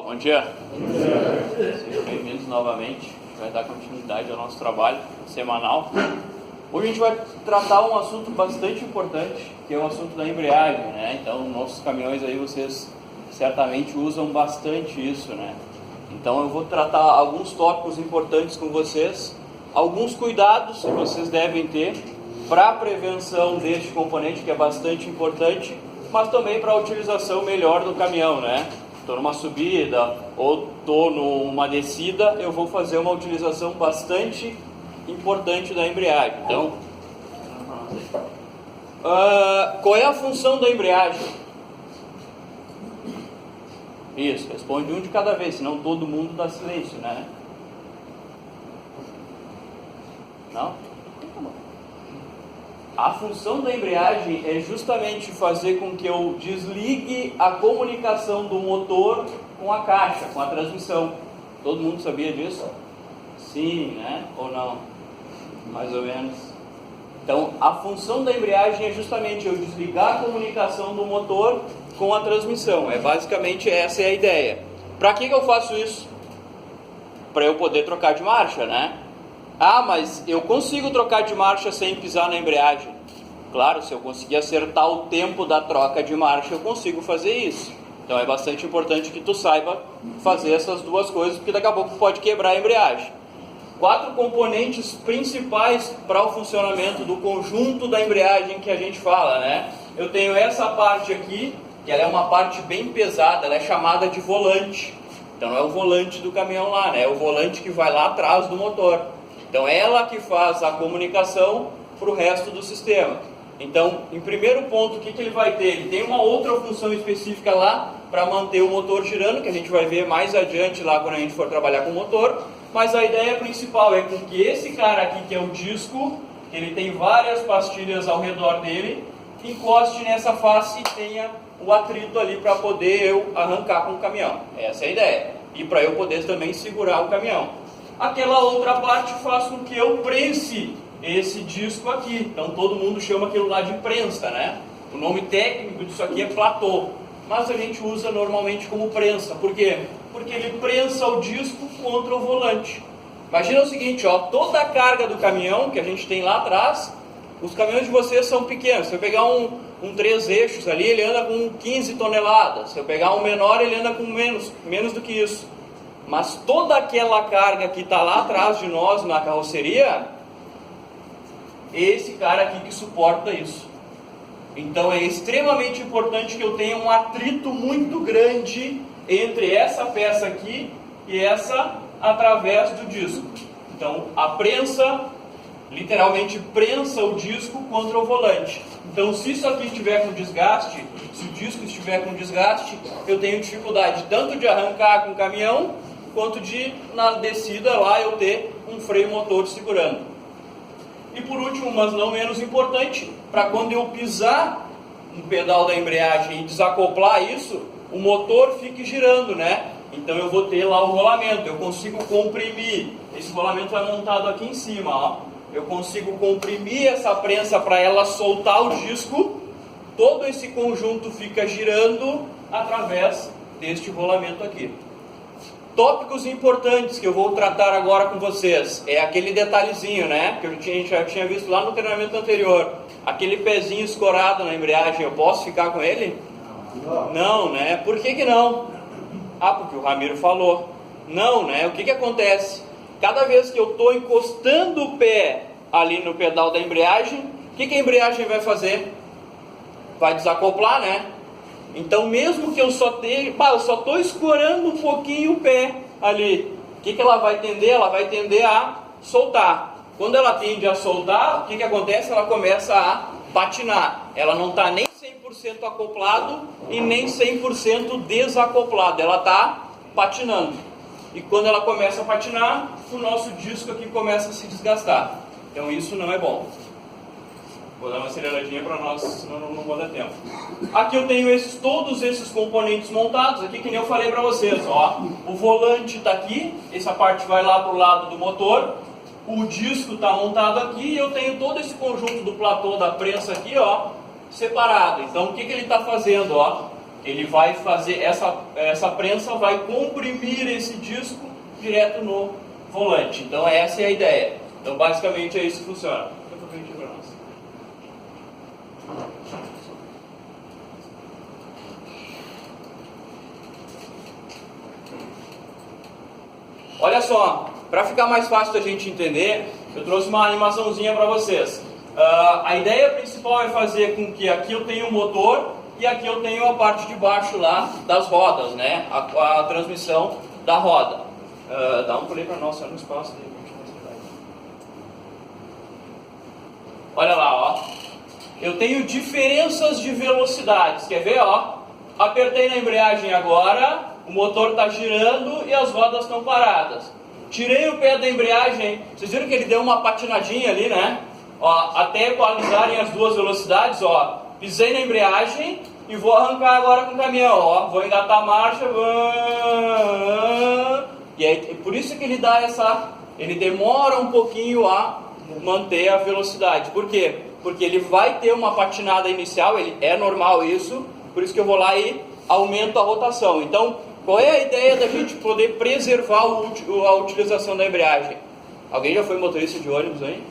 Bom dia. Sejam bem-vindos novamente. A gente vai dar continuidade ao nosso trabalho semanal. Hoje a gente vai tratar um assunto bastante importante, que é o assunto da embreagem, né? Então, nossos caminhões aí, vocês certamente usam bastante isso, né? Então, eu vou tratar alguns tópicos importantes com vocês, alguns cuidados que vocês devem ter para a prevenção deste componente, que é bastante importante, mas também para a utilização melhor do caminhão, né? Estou numa subida ou estou numa descida, eu vou fazer uma utilização bastante importante da embreagem. Então, qual é a função da embreagem? Isso, responde um de cada vez, senão todo mundo dá silêncio, né? Não? A função da embreagem é justamente fazer com que eu desligue a comunicação do motor com a caixa, com a transmissão. Todo mundo sabia disso? Sim, né? Ou não? Mais ou menos. Então, a função da embreagem é justamente eu desligar a comunicação do motor com a transmissão. Basicamente essa é a ideia. Para que eu faço isso? Para eu poder trocar de marcha, né? Ah, mas eu consigo trocar de marcha sem pisar na embreagem. Claro, se eu conseguir acertar o tempo da troca de marcha, eu consigo fazer isso. Então é bastante importante que tu saiba fazer essas duas coisas, porque daqui a pouco pode quebrar a embreagem. 4 componentes principais para o funcionamento do conjunto da embreagem que a gente fala, né? Eu tenho essa parte aqui, que ela é uma parte bem pesada, ela é chamada de volante. Então não é o volante do caminhão lá, né? É o volante que vai lá atrás do motor. Então ela que faz a comunicação para o resto do sistema. Então, em primeiro ponto, o que ele vai ter? Ele tem uma outra função específica lá para manter o motor girando, que a gente vai ver mais adiante lá quando a gente for trabalhar com o motor. Mas a ideia principal é que esse cara aqui, que é o disco, ele tem várias pastilhas ao redor dele, encoste nessa face e tenha o atrito ali para poder eu arrancar com o caminhão. Essa é a ideia. E para eu poder também segurar o caminhão. Aquela outra parte faz com que eu prense esse disco aqui. Então todo mundo chama aquilo lá de prensa, né? O nome técnico disso aqui é platô, mas a gente usa normalmente como prensa. Por quê? Porque ele prensa o disco contra o volante. Imagina o seguinte, ó, toda a carga do caminhão que a gente tem lá atrás, os caminhões de vocês são pequenos. Se eu pegar um 3 eixos ali, ele anda com 15 toneladas. Se eu pegar um menor, ele anda com menos do que isso. Mas toda aquela carga que está lá atrás de nós na carroceria, esse cara aqui que suporta isso. Então é extremamente importante que eu tenha um atrito muito grande entre essa peça aqui e essa através do disco. Então a prensa, literalmente prensa o disco contra o volante. Então se isso aqui estiver com desgaste, se o disco estiver com desgaste, eu tenho dificuldade tanto de arrancar com o caminhão, quanto de, na descida lá, eu ter um freio motor segurando. E por último, mas não menos importante, para quando eu pisar no pedal da embreagem e desacoplar isso, o motor fique girando, né? Então eu vou ter lá o rolamento, eu consigo comprimir, esse rolamento é montado aqui em cima, ó. Eu consigo comprimir essa prensa para ela soltar o disco, todo esse conjunto fica girando através deste rolamento aqui. Tópicos importantes que eu vou tratar agora com vocês, é aquele detalhezinho, né, que a gente já tinha visto lá no treinamento anterior, aquele pezinho escorado na embreagem, eu posso ficar com ele? Não, né, por que não? Ah, porque o Ramiro falou. Não, né, o que acontece? Cada vez que eu estou encostando o pé ali no pedal da embreagem, o que a embreagem vai fazer? Vai desacoplar, né? Então mesmo que eu só estou escorando um pouquinho o pé ali, o que ela vai tender? Ela vai tender a soltar. Quando ela tende a soltar, o que acontece? Ela começa a patinar. Ela não está nem 100% acoplado e nem 100% desacoplado. Ela está patinando. E quando ela começa a patinar, o nosso disco aqui começa a se desgastar. Então isso não é bom. Vou dar uma aceleradinha para nós, senão não vou dar tempo. Aqui eu tenho todos esses componentes montados, aqui que nem eu falei para vocês, ó. O volante está aqui, essa parte vai lá para o lado do motor. O disco está montado aqui e eu tenho todo esse conjunto do platô da prensa aqui, ó, separado. Então o que ele está fazendo, ó? O Ele vai fazer, essa prensa vai comprimir esse disco direto no volante. Então essa é a ideia. Então basicamente é isso que funciona. Olha só, para ficar mais fácil da gente entender, eu trouxe uma animaçãozinha para vocês. A ideia principal é fazer com que aqui eu tenha um motor e aqui eu tenho a parte de baixo lá das rodas, né? A transmissão da roda. Dá um play para nós, só no espaço. Olha lá, ó. Eu tenho diferenças de velocidades. Quer ver, ó? Apertei na embreagem agora, o motor está girando e as rodas estão paradas. Tirei o pé da embreagem, vocês viram que ele deu uma patinadinha ali, né? Ó, até equalizarem as duas velocidades, ó. Pisei na embreagem e vou arrancar agora com o caminhão, ó. Vou engatar a marcha. E aí, por isso que ele dá ele demora um pouquinho a manter a velocidade. Por quê? Porque ele vai ter uma patinada inicial, é normal isso, por isso que eu vou lá e aumento a rotação. Então, qual é a ideia da gente poder preservar a utilização da embreagem? Alguém já foi motorista de ônibus aí?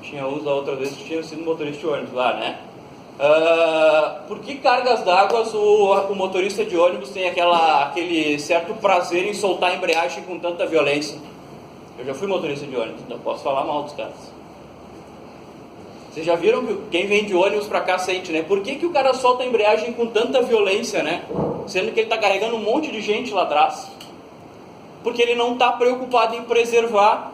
Tinha uns da outra vez que tinha sido motorista de ônibus lá, né? Por que cargas d'água o motorista de ônibus tem aquele certo prazer em soltar a embreagem com tanta violência? Eu já fui motorista de ônibus, não posso falar mal dos caras. Vocês já viram que quem vem de ônibus pra cá sente, né? Por que o cara solta a embreagem com tanta violência, né? Sendo que ele está carregando um monte de gente lá atrás. Porque ele não está preocupado em preservar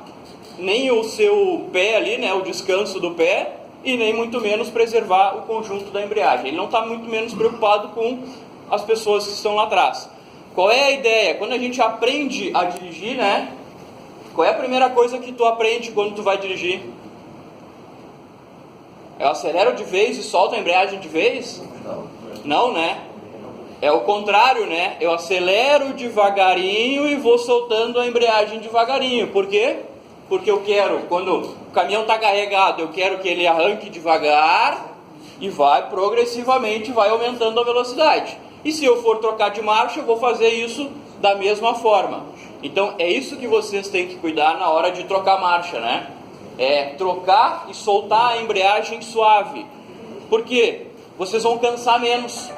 nem o seu pé ali, né? O descanso do pé, e nem muito menos preservar o conjunto da embreagem. Ele não está muito menos preocupado com as pessoas que estão lá atrás. Qual é a ideia? Quando a gente aprende a dirigir, né? Qual é a primeira coisa que tu aprende quando tu vai dirigir? Eu acelero de vez e solto a embreagem de vez? Não, né? É o contrário, né? Eu acelero devagarinho e vou soltando a embreagem devagarinho. Por quê? Porque eu quero, quando o caminhão está carregado, eu quero que ele arranque devagar e vai progressivamente, vai aumentando a velocidade. E se eu for trocar de marcha, eu vou fazer isso da mesma forma. Então é isso que vocês têm que cuidar na hora de trocar marcha, né? É trocar e soltar a embreagem suave. Por quê? Vocês vão cansar menos.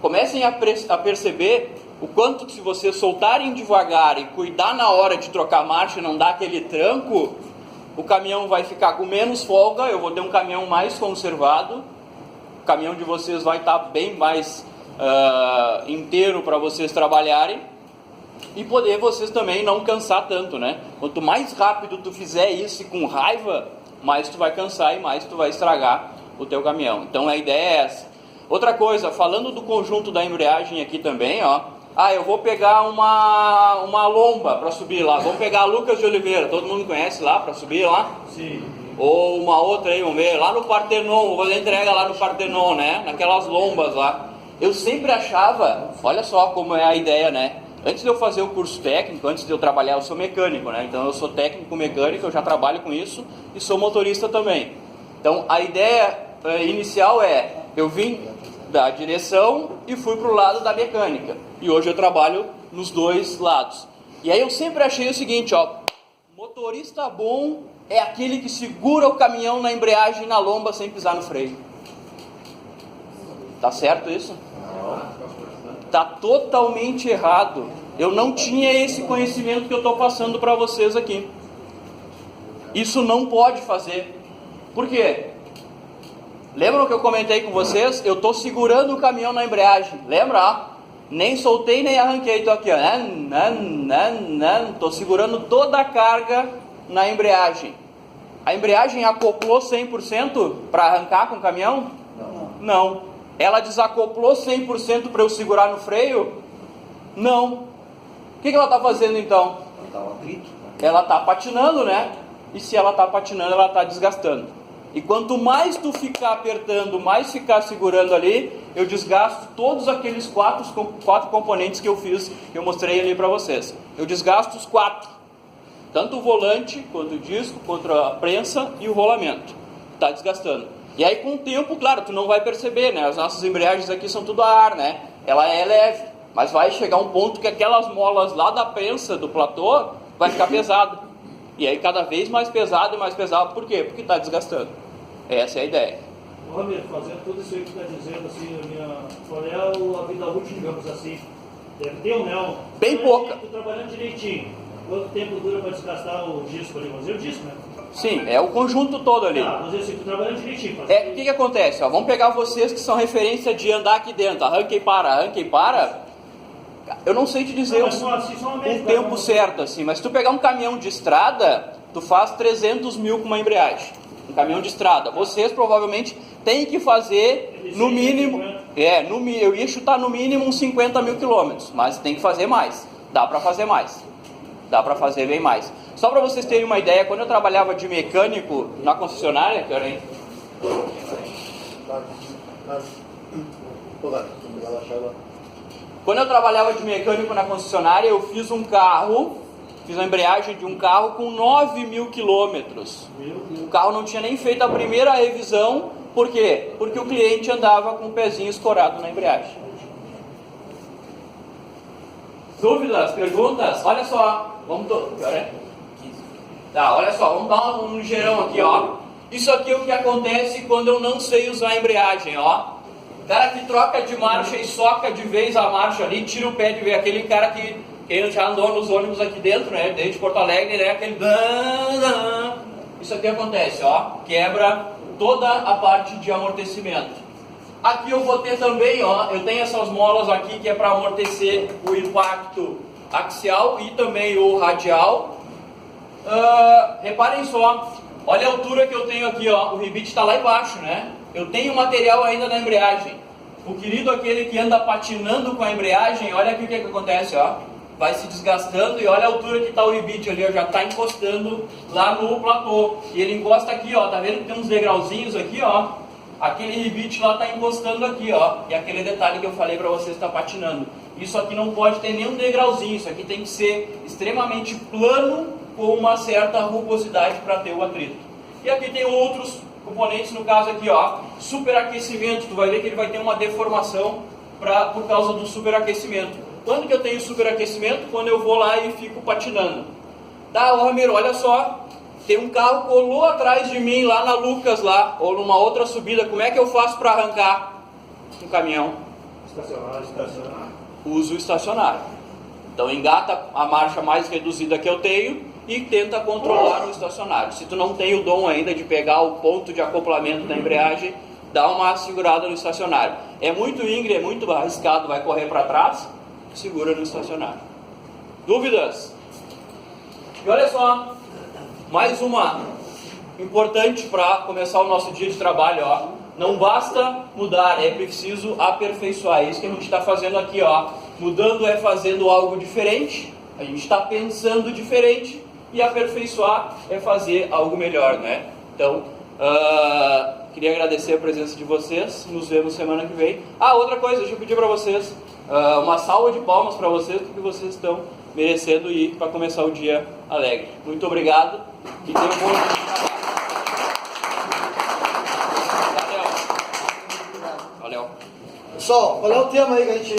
Comecem a perceber o quanto que se vocês soltarem devagar e cuidar na hora de trocar marcha e não dar aquele tranco, o caminhão vai ficar com menos folga, eu vou ter um caminhão mais conservado, o caminhão de vocês vai estar bem mais inteiro para vocês trabalharem, e poder vocês também não cansar tanto, né? Quanto mais rápido tu fizer isso e com raiva, mais tu vai cansar e mais tu vai estragar o teu caminhão. Então a ideia é essa. Outra coisa, falando do conjunto da embreagem aqui também, ó. Eu vou pegar uma lomba para subir lá. Vamos pegar a Lucas de Oliveira, todo mundo conhece lá para subir lá? Sim. Ou uma outra aí, vamos ver, lá no Partenon, vou fazer entrega lá no Partenon, né? Naquelas lombas lá. Eu sempre achava, olha só como é a ideia, né? Antes de eu fazer o curso técnico, antes de eu trabalhar, eu sou mecânico, né? Então eu sou técnico mecânico, eu já trabalho com isso e sou motorista também. Então a ideia inicial eu vim da direção e fui para o lado da mecânica. E hoje eu trabalho nos dois lados. E aí eu sempre achei o seguinte, ó, motorista bom é aquele que segura o caminhão na embreagem e na lomba sem pisar no freio. Tá certo isso? Tá totalmente errado. Eu não tinha esse conhecimento que eu estou passando para vocês aqui. Isso não pode fazer. Por quê? Lembram que eu comentei com vocês? Eu estou segurando o caminhão na embreagem. Lembra? Nem soltei, nem arranquei. Estou aqui, ó. Estou segurando toda a carga na embreagem. A embreagem acoplou 100% para arrancar com o caminhão? Não. Ela desacoplou 100% para eu segurar no freio? Não. O que ela está fazendo então? Ela está patinando, né? E se ela está patinando, ela está desgastando. E quanto mais tu ficar apertando, mais ficar segurando ali, eu desgasto todos aqueles quatro componentes que eu fiz, que eu mostrei ali para vocês. Eu desgasto os 4. Tanto o volante, quanto o disco, quanto a prensa e o rolamento. Está desgastando. E aí com o tempo, claro, tu não vai perceber, né? As nossas embreagens aqui são tudo a ar, né? Ela é leve, mas vai chegar um ponto que aquelas molas lá da prensa do platô vai ficar pesada. E aí cada vez mais pesado e mais pesado, por quê? Porque está desgastando. Essa é a ideia. Ramiro, fazendo tudo isso aí que tu está dizendo, assim, qual é a vida útil, digamos assim? Deve ter ou não? Bem pouca. Tu trabalhando direitinho, quanto tempo dura para desgastar o disco ali? Vamos dizer o disco, né? Sim, é o conjunto todo ali. Vamos dizer assim, tu trabalhando direitinho. O que acontece? Ó, vamos pegar vocês que são referência de andar aqui dentro, arranca e para. Eu não sei te dizer um tempo certo, assim, mas se tu pegar um caminhão de estrada, tu faz 300 mil com uma embreagem. Um caminhão de estrada. Vocês provavelmente têm que fazer no mínimo, eu ia chutar no mínimo uns 50 mil quilômetros, mas tem que fazer mais. Dá para fazer mais. Dá para fazer bem mais. Só para vocês terem uma ideia, quando eu trabalhava de mecânico na concessionária, quando eu trabalhava de mecânico na concessionária, eu fiz a embreagem de um carro com 9 mil quilômetros. O carro não tinha nem feito a primeira revisão. Por quê? Porque o cliente andava com o pezinho escorado na embreagem. Dúvidas? Perguntas? Olha só. Olha só, vamos dar um ligeirão aqui, ó. Isso aqui é o que acontece quando eu não sei usar a embreagem, ó. O cara que troca de marcha e soca de vez a marcha ali, tira o pé de vez. Aquele cara que quem já andou nos ônibus aqui dentro, né, desde Porto Alegre, né, aquele... Isso aqui acontece, ó. Quebra toda a parte de amortecimento. Aqui eu vou ter também, ó, eu tenho essas molas aqui que é para amortecer o impacto axial e também o radial. Reparem só, olha a altura que eu tenho aqui, ó, o ribite está lá embaixo, né? Eu tenho material ainda na embreagem. O querido aquele que anda patinando com a embreagem, olha aqui o que acontece, ó. Vai se desgastando e olha a altura que está o ribite ali, ó, já está encostando lá no platô. E ele encosta aqui, ó, tá vendo que tem uns degrauzinhos aqui, ó. Aquele ribite lá está encostando aqui, ó. E aquele detalhe que eu falei para vocês está patinando. Isso aqui não pode ter nenhum degrauzinho, isso aqui tem que ser extremamente plano com uma certa rugosidade para ter o atrito. E aqui tem outros componentes, no caso aqui, ó, superaquecimento. Tu vai ver que ele vai ter uma deformação por causa do superaquecimento. Quando que eu tenho superaquecimento? Quando eu vou lá e fico patinando. Tá, Ramiro, olha só. Tem um carro que colou atrás de mim lá na Lucas, lá, ou numa outra subida. Como é que eu faço para arrancar um caminhão? Estacionar. Uso estacionário. Então engata a marcha mais reduzida que eu tenho e tenta controlar o estacionário. Se tu não tem o dom ainda de pegar o ponto de acoplamento da embreagem, dá uma segurada no estacionário. É muito íngreme, é muito arriscado, vai correr para trás, segura no estacionário. Dúvidas? E olha só, mais uma importante para começar o nosso dia de trabalho, ó. Não basta mudar, é preciso aperfeiçoar. É isso que a gente está fazendo aqui, ó. Mudando é fazendo algo diferente. A gente está pensando diferente. E aperfeiçoar é fazer algo melhor, né? Então, queria agradecer a presença de vocês. Nos vemos semana que vem. Outra coisa, deixa eu pedir para vocês uma salva de palmas para vocês, porque vocês estão merecendo ir para começar o dia alegre. Muito obrigado e tenham um bom dia de trabalho. Valeu. Pessoal, qual é o tema aí que a gente...